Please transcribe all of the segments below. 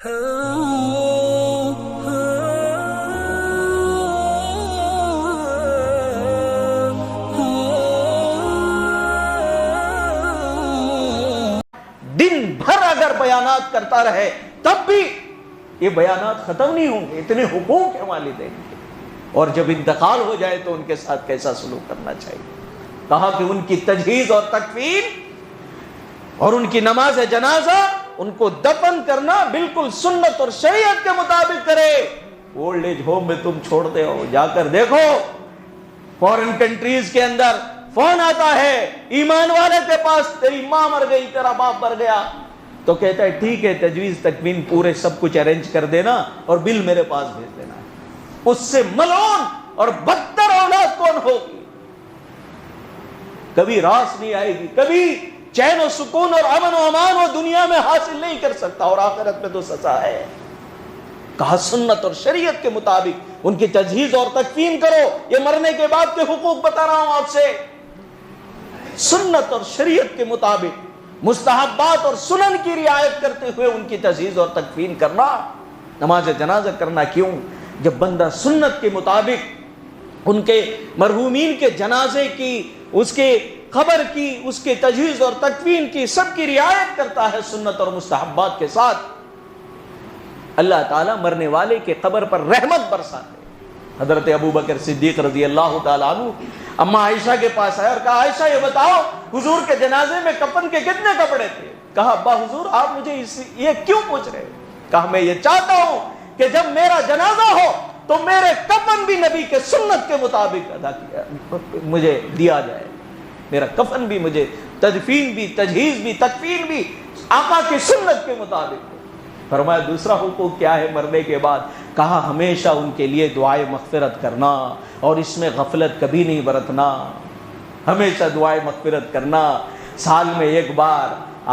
دن بھر اگر بیانات کرتا رہے تب بھی یہ بیانات ختم نہیں ہوں گے، اتنے حقوق ہیں والدین کے، اور جب انتقال ہو جائے تو ان کے ساتھ کیسا سلوک کرنا چاہیے۔ کہا کہ ان کی تجہیز اور تکفین اور ان کی نماز جنازہ، ان کو دفن کرنا بالکل سنت اور شریعت کے مطابق کرے۔ اولڈ ایج ہوم میں تم چھوڑتے ہو، جا کر دیکھو فورن کنٹریز کے اندر فون آتا ہے ایمان والے کے پاس، تیری ماں مر گئی، تیرا باپ مر گیا، تو کہتا ہے ٹھیک ہے تجویز تکوین پورے سب کچھ ارینج کر دینا اور بل میرے پاس بھیج دینا۔ اس سے ملعون اور بدتر اولاد کون ہوگی؟ کبھی راس نہیں آئے گی، کبھی چین و سکون اور امن و امان وہ دنیا میں حاصل نہیں کر سکتا، اور آخرت میں تو سزا ہے۔ کہا سنت اور شریعت کے مطابق ان کی تجہیز اور تکفین کرو۔ یہ مرنے کے بعد کے حقوق بتا رہا ہوں آپ سے، سنت اور شریعت کے مطابق مستحبات اور سنن کی رعایت کرتے ہوئے ان کی تجہیز اور تکفین کرنا، نماز جنازہ کرنا۔ کیوں؟ جب بندہ سنت کے مطابق ان کے مرحومین کے جنازے کی، اس کے قبر کی، اس کے تجہیز اور تکفین کی، سب کی رعایت کرتا ہے سنت اور مستحبات کے ساتھ، اللہ تعالیٰ مرنے والے کے قبر پر رحمت برساتے۔ حضرت ابوبکر صدیق رضی اللہ تعالیٰ عنہ اماں عائشہ کے پاس آئے اور کہا عائشہ یہ بتاؤ حضور کے جنازے میں کفن کے کتنے کپڑے تھے؟ کہا ابا حضور آپ مجھے یہ کیوں پوچھ رہے؟ کہا میں یہ چاہتا ہوں کہ جب میرا جنازہ ہو تو میرے کفن بھی نبی کے سنت کے مطابق ادا کیا مجھے دیا جائے، میرا کفن بھی، مجھے تدفین بھی، تجہیز بھی، تکفین بھی آقا کی سنت کے مطابق۔ فرمایا دوسرا حقوق کیا ہے مرنے کے بعد؟ کہا ہمیشہ ان کے لیے دعائے مغفرت کرنا، اور اس میں غفلت کبھی نہیں برتنا، ہمیشہ دعائے مغفرت کرنا۔ سال میں ایک بار،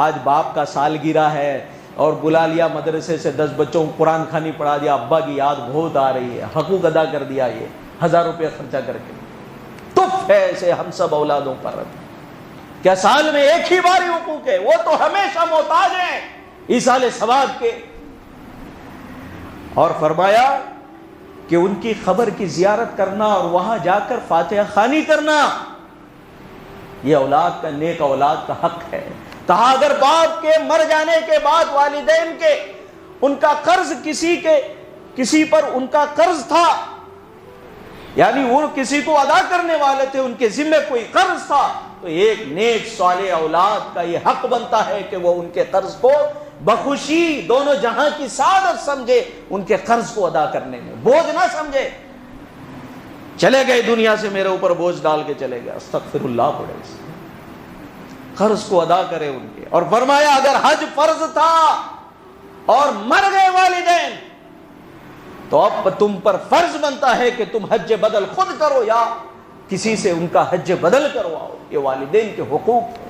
آج باپ کا سالگرہ ہے اور بلا لیا مدرسے سے 10 بچوں کو قرآن خوانی پڑھا دیا، ابا کی یاد بہت آ رہی ہے، حقوق ادا کر دیا، یہ 1000 روپے خرچہ کر کے تف ہے ایسے ہم سب اولادوں پر۔ کیا سال میں ایک ہی بار حقوق ہے؟ وہ تو ہمیشہ محتاج ہیں ایصال ثواب کے۔ اور فرمایا کہ ان کی قبر کی زیارت کرنا اور وہاں جا کر فاتحہ خوانی کرنا، یہ اولاد کا، نیک اولاد کا حق ہے۔ کہا اگر باپ کے مر جانے کے بعد والدین کے ان کا قرض کسی پر ان کا قرض تھا، یعنی وہ کسی کو ادا کرنے والے تھے، ان کے ذمہ کوئی قرض تھا، تو ایک نیک صالح اولاد کا یہ حق بنتا ہے کہ وہ ان کے قرض کو بخوشی، دونوں جہاں کی سعادت سمجھے، ان کے قرض کو ادا کرنے میں بوجھ نہ سمجھے۔ چلے گئے دنیا سے، میرے اوپر بوجھ ڈال کے چلے گئے، استغفر اللہ پڑھے، قرض کو ادا کرے ان کے۔ اور فرمایا اگر حج فرض تھا اور مر گئے والدین تو اب تم پر فرض بنتا ہے کہ تم حج بدل خود کرو یا کسی سے ان کا حج بدل کرواؤ۔ یہ والدین کے حقوق ہیں۔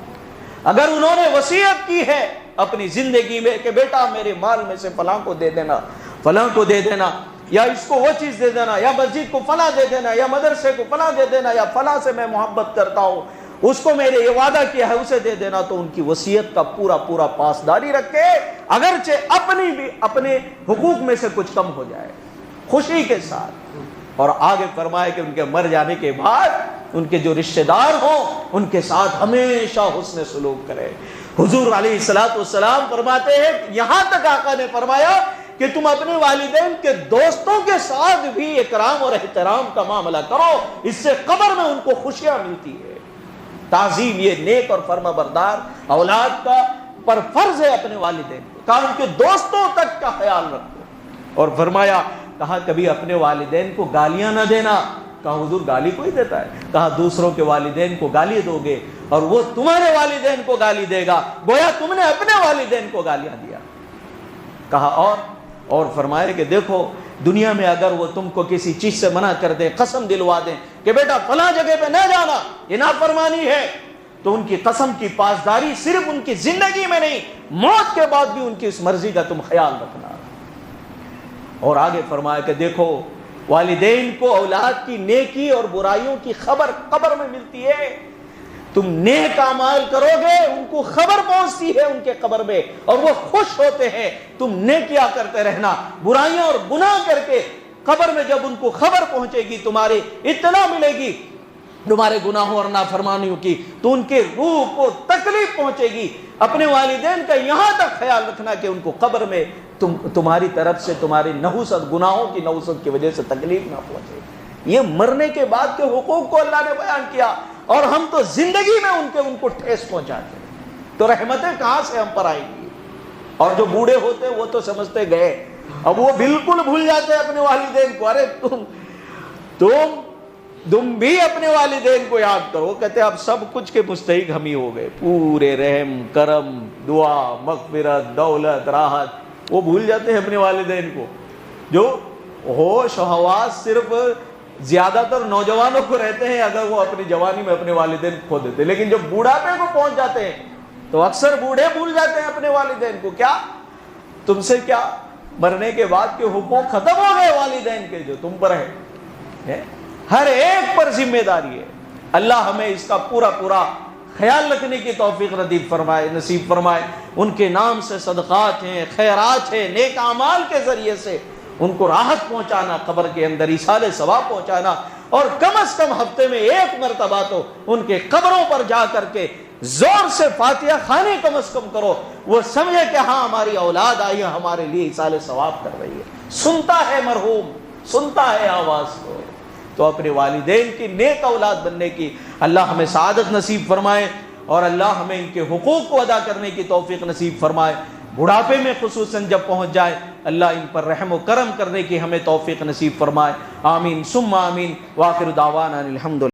اگر انہوں نے وصیت کی ہے اپنی زندگی میں کہ بیٹا میرے مال میں سے فلاں کو دے دینا، فلاں کو دے دینا، یا اس کو وہ چیز دے دینا، یا مسجد کو فلاں دے دینا، یا مدرسے کو فلاں دے دینا، یا فلاں سے میں محبت کرتا ہوں اس کو میں نے یہ وعدہ کیا ہے اسے دے دینا، تو ان کی وصیت کا پورا پاسداری رکھے، اگرچہ اپنے حقوق میں سے کچھ کم ہو جائے، خوشی کے ساتھ۔ اور آگے فرمائے کہ ان کے مر جانے کے بعد ان کے جو رشتہ دار ہوں ان کے ساتھ ہمیشہ حسن سلوک کرے۔ حضور علیہ الصلوۃ والسلام فرماتے ہیں، یہاں تک آقا نے فرمایا کہ تم اپنے والدین کے دوستوں کے ساتھ بھی اکرام اور احترام کا معاملہ کرو، اس سے قبر میں ان کو خوشیاں ملتی ہے۔ تعظیم یہ نیک اور فرما بردار اولاد کا پر فرض ہے اپنے والدین کو، کہا ان کے دوستوں تک کا خیال رکھو۔ اور فرمایا، کہا کبھی اپنے والدین کو گالیاں نہ دینا۔ کہا حضور گالی کوئی دیتا ہے؟ کہا دوسروں کے والدین کو گالی دو گے اور وہ تمہارے والدین کو گالی دے گا، گویا تم نے اپنے والدین کو گالیاں دیا۔ کہا اور فرمایا کہ دیکھو دنیا میں اگر وہ تم کو کسی چیز سے منع کر دیں، قسم دلوا دیں کہ بیٹا فلاں جگہ پہ نہ جانا، یہ نافرمانی ہے، تو ان کی قسم کی پاسداری صرف ان کی زندگی میں نہیں، موت کے بعد بھی ان کی اس مرضی کا تم خیال رکھنا۔ اور آگے فرمایا کہ دیکھو والدین کو اولاد کی نیکی اور برائیوں کی خبر قبر میں ملتی ہے، تم نیک اعمال کرو گے، ان کو خبر پہنچتی ہے ان کے قبر میں اور وہ خوش ہوتے ہیں، تم نیکیاں کرتے رہنا، برائیاں اور گناہ کر کے قبر میں جب ان کو خبر پہنچے گی، تمہاری اطلاع ملے گی تمہارے گناہوں اور نافرمانیوں کی، تو ان کے روح کو تکلیف پہنچے گی۔ اپنے والدین کا یہاں تک خیال رکھنا کہ ان کو قبر میں تمہاری طرف سے تمہاری نحوست، گناہوں کی نحوست کی وجہ سے تکلیف نہ پہنچے۔ یہ مرنے کے بعد کے حقوق کو اللہ نے بیان کیا، اور ہم تو زندگی میں ان کو ٹھیس پہنچاتے ہیں، تو رحمتیں کہاں سے ہم پر آئیں گی؟ اور جو بوڑھے ہوتے ہیں وہ تو سمجھتے گئے، اب وہ بالکل بھول جاتے ہیں اپنے والدین کو۔ ارے تم بھی اپنے والدین کو یاد کرو، کہتے ہیں اب سب کچھ کے مستحق ہم ہی ہو گئے، پورے رحم، کرم، دعا، مغفرت، دولت، راحت، وہ بھول جاتے ہیں اپنے والدین کو۔ جو ہوش و حواس صرف زیادہ تر نوجوانوں کو رہتے ہیں اگر وہ اپنی جوانی میں اپنے والدین کھو دیتے، لیکن جب بوڑھاپے کو پہنچ جاتے ہیں تو اکثر بوڑھے بھول جاتے ہیں اپنے والدین کو۔ کیا تم سے کیا مرنے کے بعد کے حقوق ختم ہو گئے والدین کے جو تم پر ہے؟ ہر ایک پر ذمہ داری ہے۔ اللہ ہمیں اس کا پورا خیال رکھنے کی توفیق نصیب فرمائے۔ ان کے نام سے صدقات ہیں، خیرات ہیں، نیک اعمال کے ذریعے سے ان کو راحت پہنچانا، قبر کے اندر ایصال ثواب پہنچانا، اور کم از کم ہفتے میں ایک مرتبہ تو ان کے قبروں پر جا کر کے زور سے فاتحہ خوانی کم از کم کرو، وہ سمجھے کہ ہاں ہماری اولاد آئی ہے، ہمارے لیے ایصال ثواب کر رہی ہے، سنتا ہے مرحوم، سنتا ہے آواز کو۔ تو اپنے والدین کی نیک اولاد بننے کی اللہ ہمیں سعادت نصیب فرمائے، اور اللہ ہمیں ان کے حقوق کو ادا کرنے کی توفیق نصیب فرمائے۔ بڑھاپے میں خصوصاً جب پہنچ جائے، اللہ ان پر رحم و کرم کرنے کی ہمیں توفیق نصیب فرمائے۔ آمین ثم آمین۔ وآخر دعوانا الحمد للہ۔